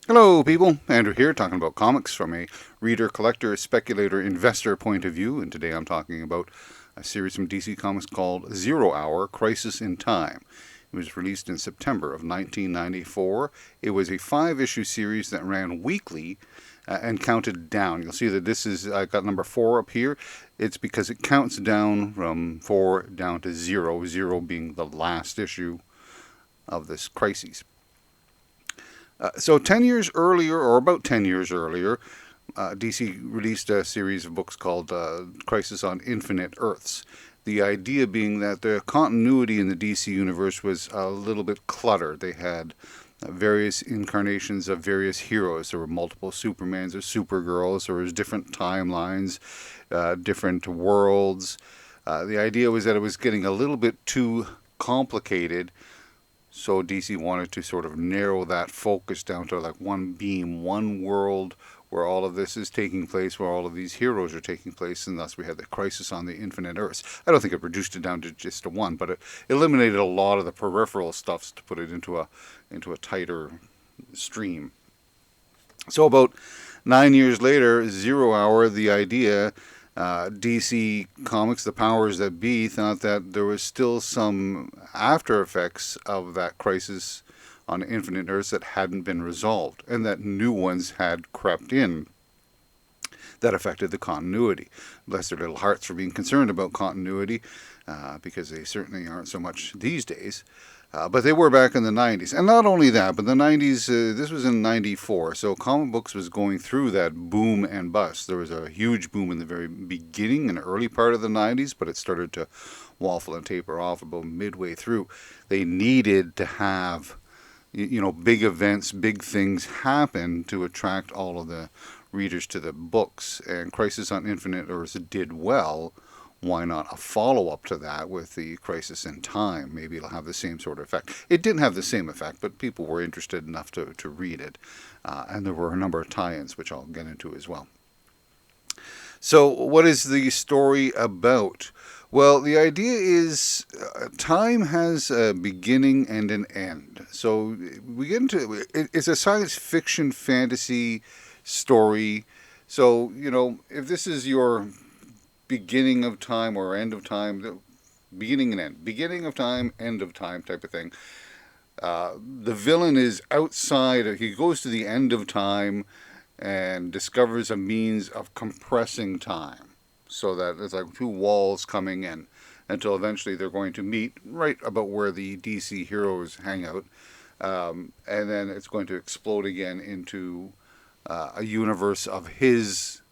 Hello, people. Andrew here, talking about comics from a reader, collector, speculator, investor point of view. And today I'm talking about a series from DC Comics called 0 Hour Crisis in Time. It was released in September of 1994. It was a 5 issue series that ran weekly and counted down. You'll see that this is, I got number 4 up here. It's because it counts down from 4 down to 0, 0 being the last issue of this crisis. So 10 years earlier, or about 10 years earlier, DC released a series of books called Crisis on Infinite Earths. The idea being that the continuity in the DC universe was a little bit cluttered. They had various incarnations of various heroes. There were multiple Supermans or Supergirls. There was different timelines, different worlds. The idea was that it was getting a little bit too complicated, so DC wanted to sort of narrow that focus down to like one beam, one world where all of this is taking place, where all of these heroes are taking place, and thus we had the Crisis on the Infinite Earths. I don't think it reduced it down to just a one, but it eliminated a lot of the peripheral stuffs to put it into a tighter stream. So about 9 years later, 0 Hour, the idea, DC Comics, the powers that be, thought that there was still some after effects of that crisis on Infinite Earths that hadn't been resolved, and that new ones had crept in that affected the continuity. Bless their little hearts for being concerned about continuity, because they certainly aren't so much these days. But they were back in the 90s. And not only that, but the 90s, this was in 94, so comic books was going through that boom and bust. There was a huge boom in the very beginning and early part of the 90s, but it started to waffle and taper off about midway through. They needed to have, big events, big things happen to attract all of the readers to the books. And Crisis on Infinite Earths did well. Why not a follow up to that with the Crisis in Time? Maybe it'll have the same sort of effect. It didn't have the same effect, but people were interested enough to read it. And there were a number of tie ins, which I'll get into as well. So, what is the story about? Well, the idea is time has a beginning and an end. So, we get into it's a science fiction fantasy story. So, if this is your beginning of time or end of time, beginning and end, beginning of time, end of time type of thing. The villain is outside. He goes to the end of time and discovers a means of compressing time, so that it's like two walls coming in until eventually they're going to meet right about where the DC heroes hang out, and then it's going to explode again into a universe of his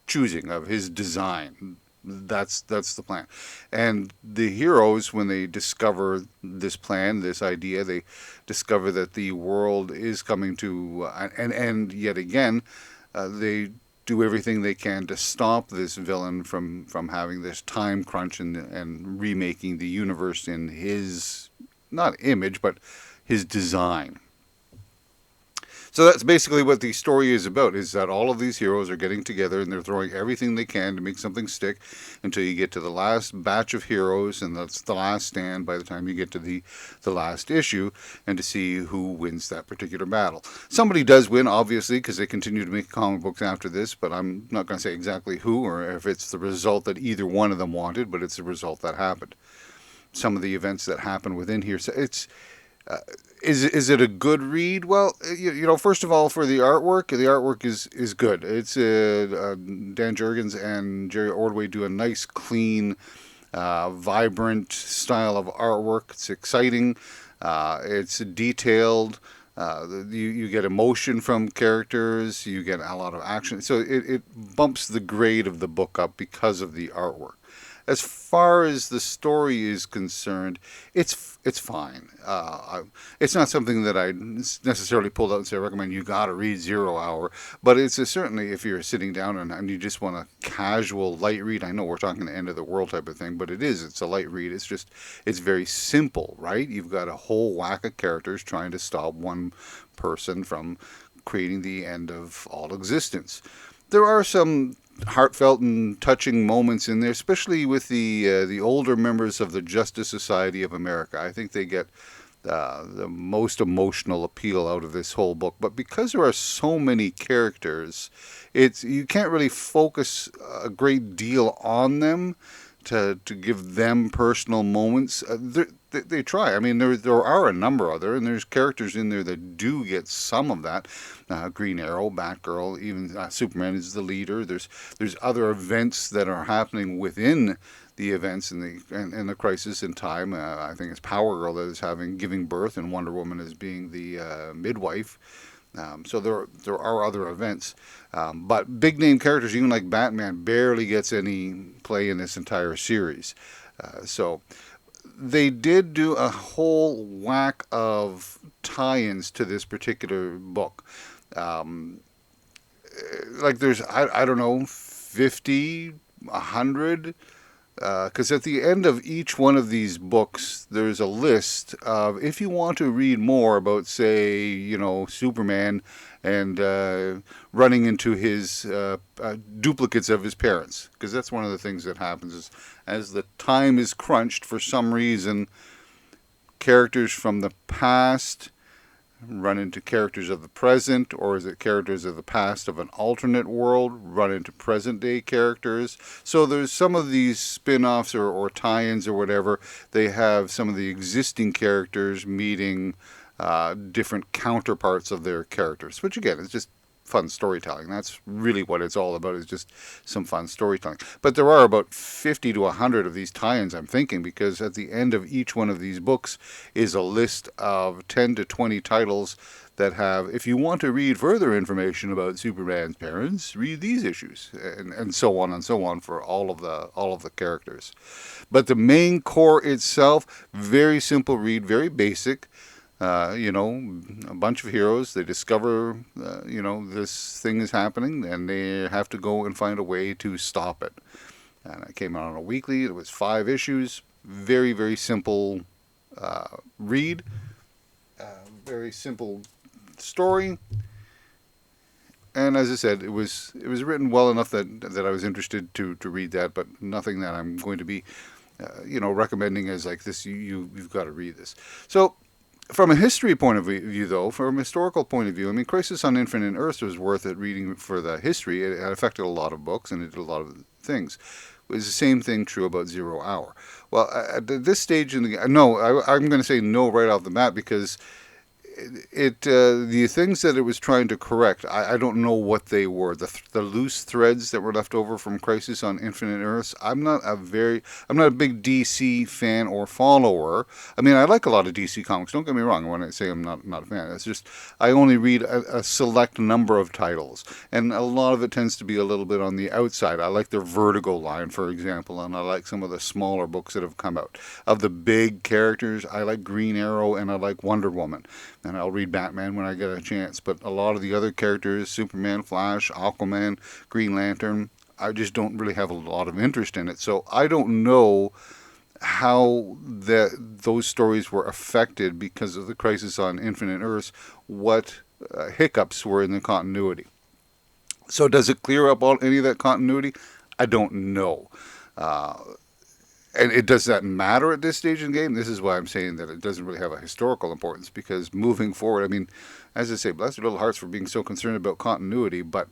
choosing, of his design. That's the plan. And the heroes, when they discover this plan, this idea, they discover that the world is coming to an end yet again. They do everything they can to stop this villain from having this time crunch and remaking the universe in his, not image, but his design. So that's basically what the story is about, is that all of these heroes are getting together and they're throwing everything they can to make something stick until you get to the last batch of heroes, and that's the last stand by the time you get to the last issue, and to see who wins that particular battle. Somebody does win, obviously, because they continue to make comic books after this, but I'm not going to say exactly who or if it's the result that either one of them wanted, but it's the result that happened. Some of the events that happen within here, so uh, is it a good read? Well, first of all, for the artwork is good. It's Dan Jurgens and Jerry Ordway do a nice, clean, vibrant style of artwork. It's exciting. It's detailed. You get emotion from characters. You get a lot of action. So it bumps the grade of the book up because of the artwork. As far as the story is concerned, it's fine. It's not something that I necessarily pulled out and say I recommend you got to read 0 Hour, but it's certainly, if you're sitting down and you just want a casual light read. I know we're talking the end of the world type of thing, but it's a light read. It's very simple, right? You've got a whole whack of characters trying to stop one person from creating the end of all existence. There are some heartfelt and touching moments in there, especially with the older members of the Justice Society of America. I think they get the most emotional appeal out of this whole book. But because there are so many characters, it's you can't really focus a great deal on them to give them personal moments. They try. I mean, there are a number of there, and there's characters in there that do get some of that. Green Arrow, Batgirl, even Superman is the leader. There's other events that are happening within the events and the crisis in time. I think it's Power Girl that is giving birth, and Wonder Woman is being the midwife. So there are other events, but big name characters, even like Batman, barely gets any play in this entire series. So they did do a whole whack of tie-ins to this particular book. Um, like there's I don't know 50, 100. Because at the end of each one of these books, there's a list of if you want to read more about, say, Superman and running into his duplicates of his parents. Because that's one of the things that happens is as the time is crunched for some reason, characters from the past run into characters of the present, or is it characters of the past of an alternate world run into present day characters? So there's some of these spin-offs or tie-ins or whatever, they have some of the existing characters meeting different counterparts of their characters, which again is just fun storytelling. That's really what it's all about, is just some fun storytelling. But there are about 50 to 100 of these tie-ins, I'm thinking, because at the end of each one of these books is a list of 10 to 20 titles that have, if you want to read further information about Superman's parents, read these issues, and so on and so on for all of the characters. But the main core itself, very simple read, very basic. A bunch of heroes, they discover, this thing is happening, and they have to go and find a way to stop it. And it came out on a weekly. It was 5 issues. Very, very simple read. Very simple story. And as I said, it was written well enough that I was interested to read that, but nothing that I'm going to be, recommending as like this. You've got to read this. So, from a history point of view, though, from a historical point of view, I mean, Crisis on Infinite Earths was worth it reading for the history. It affected a lot of books, and it did a lot of things. It was the same thing true about Zero Hour. Well, at this stage in the I'm going to say no right off the bat, because the things that it was trying to correct, I don't know what they were. The loose threads that were left over from Crisis on Infinite Earths. I'm not a big DC fan or follower. I mean, I like a lot of DC comics. Don't get me wrong when I say I'm not a fan. It's just I only read a select number of titles, and a lot of it tends to be a little bit on the outside. I like their Vertigo line, for example, and I like some of the smaller books that have come out. Of the big characters, I like Green Arrow and I like Wonder Woman. And I'll read Batman when I get a chance. But a lot of the other characters, Superman, Flash, Aquaman, Green Lantern, I just don't really have a lot of interest in it. So I don't know how those stories were affected because of the Crisis on Infinite Earths, what hiccups were in the continuity. So does it clear up any of that continuity? I don't know. And does that matter at this stage in the game? This is why I'm saying that it doesn't really have a historical importance, because moving forward, I mean, as I say, bless your little hearts for being so concerned about continuity, but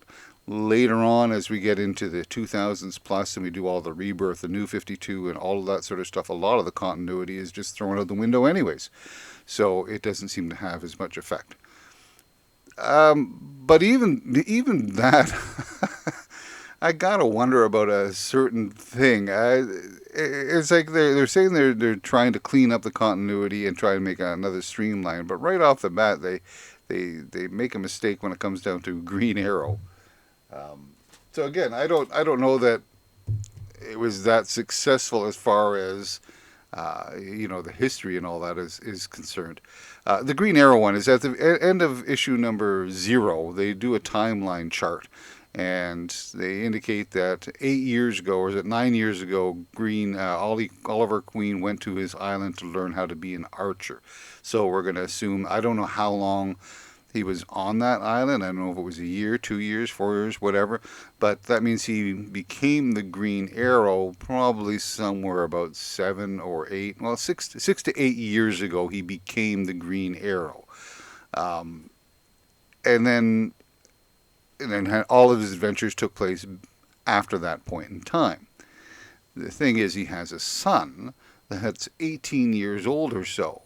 later on as we get into the 2000s plus and we do all the Rebirth, the New 52 and all of that sort of stuff, a lot of the continuity is just thrown out the window anyways. So it doesn't seem to have as much effect. But even that... I gotta wonder about a certain thing. It's like they're saying they're trying to clean up the continuity and try to make another streamline, but right off the bat they make a mistake when it comes down to Green Arrow. So again, I don't know that it was that successful as far as the history and all that is concerned. The Green Arrow one is at the end of issue number 0. They do a timeline chart. And they indicate that 8 years ago, or is it 9 years ago, Oliver Queen went to his island to learn how to be an archer. So we're going to assume, I don't know how long he was on that island. I don't know if it was a year, 2 years, 4 years, whatever. But that means he became the Green Arrow probably somewhere about 7 or 8, well, 6 to 8 years ago. He became the Green Arrow, um, and then all of his adventures took place after that point in time. The thing is, he has a son that's 18 years old or so,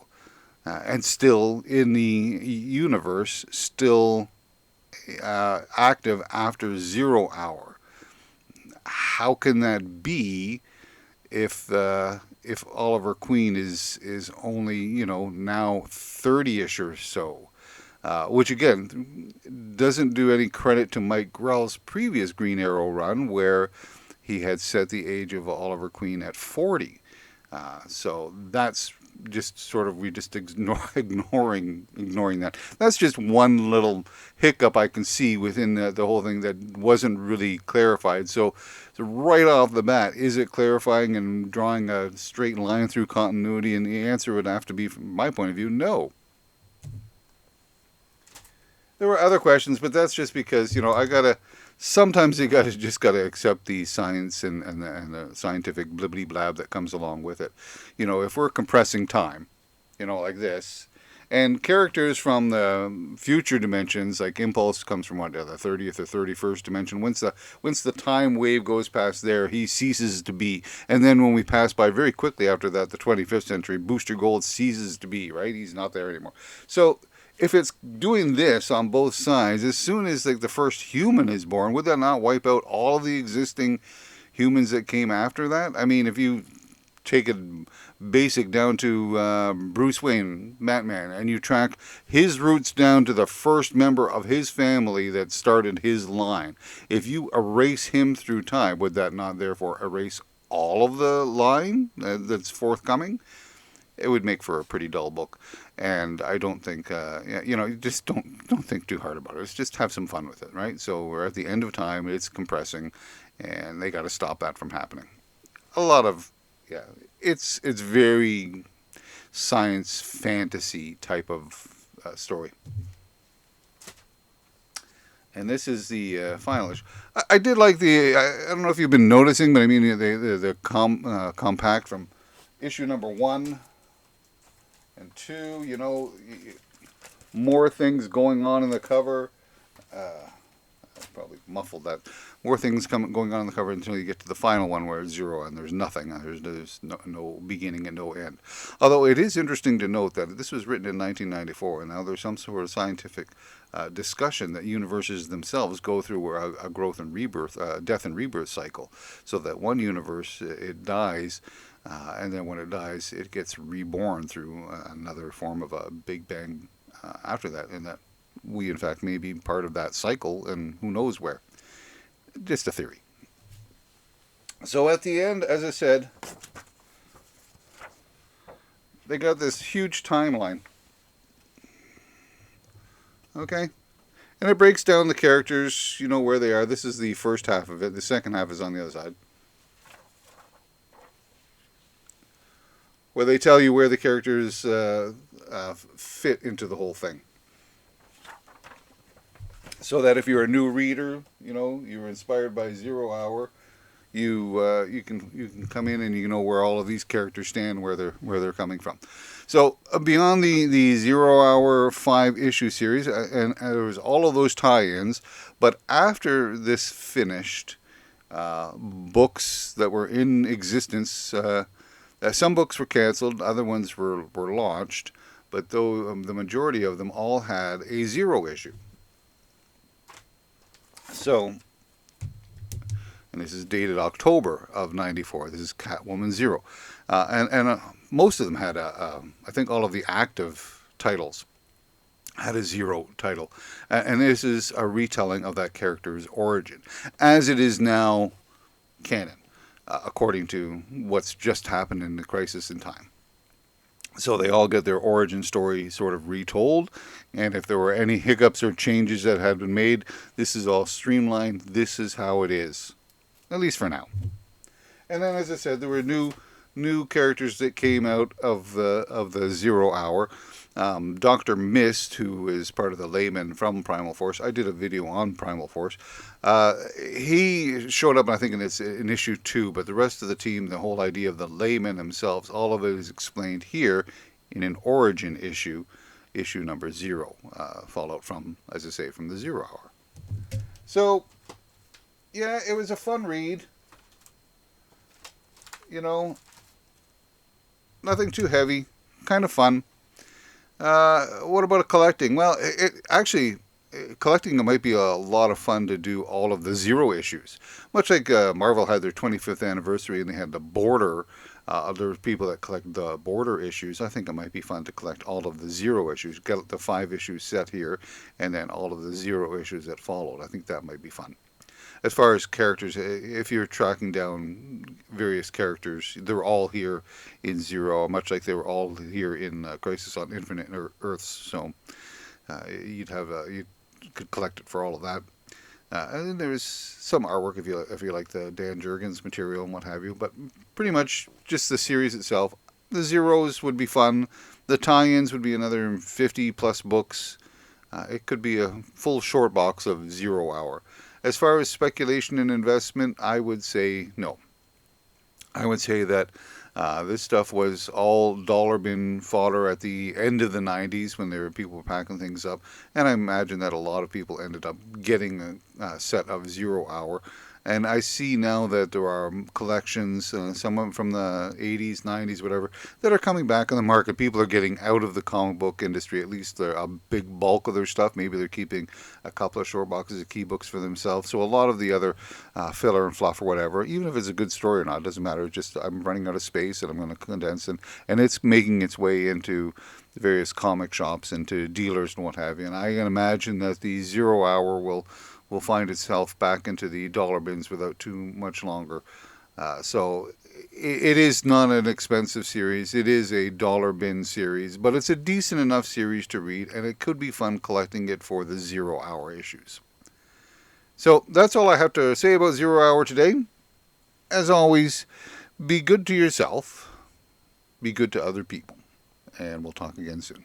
and still in the universe, still active after 0 hour. How can that be if Oliver Queen is only now 30ish or so? Which again doesn't do any credit to Mike Grell's previous Green Arrow run, where he had set the age of Oliver Queen at 40. So that's just sort of we just ignoring that. That's just one little hiccup I can see within the whole thing that wasn't really clarified. So right off the bat, is it clarifying and drawing a straight line through continuity? And the answer would have to be, from my point of view, no. There were other questions, but that's just because sometimes you gotta accept the science and the scientific blibbity blab that comes along with it. If we're compressing time, like this, and characters from the future dimensions, like Impulse comes from what, the 30th or 31st dimension. Once the time wave goes past there, he ceases to be. And then when we pass by very quickly after that, the 25th century, Booster Gold ceases to be. Right, he's not there anymore. So if it's doing this on both sides, as soon as the first human is born, would that not wipe out all of the existing humans that came after that? I mean, if you take it basic down to Bruce Wayne, Batman, and you track his roots down to the first member of his family that started his line, if you erase him through time, would that not therefore erase all of the line that's forthcoming? It would make for a pretty dull book, and I don't think just don't think too hard about it. Let's just have some fun with it, right? So we're at the end of time. It's compressing, and they got to stop that from happening. A lot of it's very science fantasy type of story. And this is the final issue. I did like I don't know if you've been noticing, but I mean the compact from issue number 1 and 2, more things going on in the cover. I probably muffled that. More things going on in the cover until you get to the final one where it's 0 and there's nothing. There's no beginning and no end. Although it is interesting to note that this was written in 1994, and now there's some sort of scientific discussion that universes themselves go through a growth and rebirth, death and rebirth cycle, so that one universe, it dies, and then when it dies, it gets reborn through another form of a Big Bang after that, and that we, in fact, may be part of that cycle, and who knows where. Just a theory. So at the end, as I said, they got this huge timeline. Okay? And it breaks down the characters, where they are. This is the first half of it. The second half is on the other side, where they tell you where the characters fit into the whole thing. So that if you're a new reader, you're inspired by 0 hour, you can come in and you know where all of these characters stand, where they're coming from. So beyond the 0 hour 5-issue series, and there was all of those tie-ins, but after this finished, books that were in existence. Some books were canceled, other ones were launched, but though the majority of them all had a 0 issue. So, and this is dated October of '94. This is Catwoman 0, and most of them had I think all of the active titles had a 0 title, and this is a retelling of that character's origin, as it is now canon. According to what's just happened in the Crisis in Time. So they all get their origin story sort of retold, and if there were any hiccups or changes that had been made, this is all streamlined. This is how it is, at least for now. And then, as I said, there were new characters that came out of the 0 hour. Dr. Mist, who is part of the layman from Primal Force, I did a video on Primal Force. He showed up, I think, in issue 2, but the rest of the team, the whole idea of the laymen themselves, all of it is explained here in an origin issue, issue number 0, fallout from, as I say, from the 0 Hour. So, yeah, it was a fun read. You know, nothing too heavy, kind of fun. What about collecting? Well, actually, collecting it might be a lot of fun to do all of the 0 issues. Much like Marvel had their 25th anniversary and they had the Border. There people that collect the Border issues. I think it might be fun to collect all of the 0 issues, get the 5 issues set here, and then all of the 0 issues that followed. I think that might be fun. As far as characters, if you're tracking down various characters, they're all here in 0, much like they were all here in Crisis on Infinite Earths. So you could collect it for all of that. And then there's some artwork if you like the Dan Jurgens material and what have you. But pretty much just the series itself. The 0s would be fun. The tie-ins would be another 50 plus books. It could be a full short box of 0 Hour. As far as speculation and investment, I would say no. I would say that this stuff was all dollar bin fodder at the end of the 90s when people were packing things up. And I imagine that a lot of people ended up getting a set of 0 Hour. And I see now that there are collections, some from the 80s, 90s, whatever, that are coming back on the market. People are getting out of the comic book industry, at least a big bulk of their stuff. Maybe they're keeping a couple of short boxes of key books for themselves. So a lot of the other filler and fluff or whatever, even if it's a good story or not, it doesn't matter. Just I'm running out of space and I'm going to condense. And it's making its way into the various comic shops and to dealers and what have you. And I can imagine that the 0 Hour will find itself back into the dollar bins without too much longer. So it is not an expensive series. It is a dollar bin series, but it's a decent enough series to read, and it could be fun collecting it for the 0 Hour issues. So that's all I have to say about 0 Hour today. As always, be good to yourself, be good to other people, and we'll talk again soon.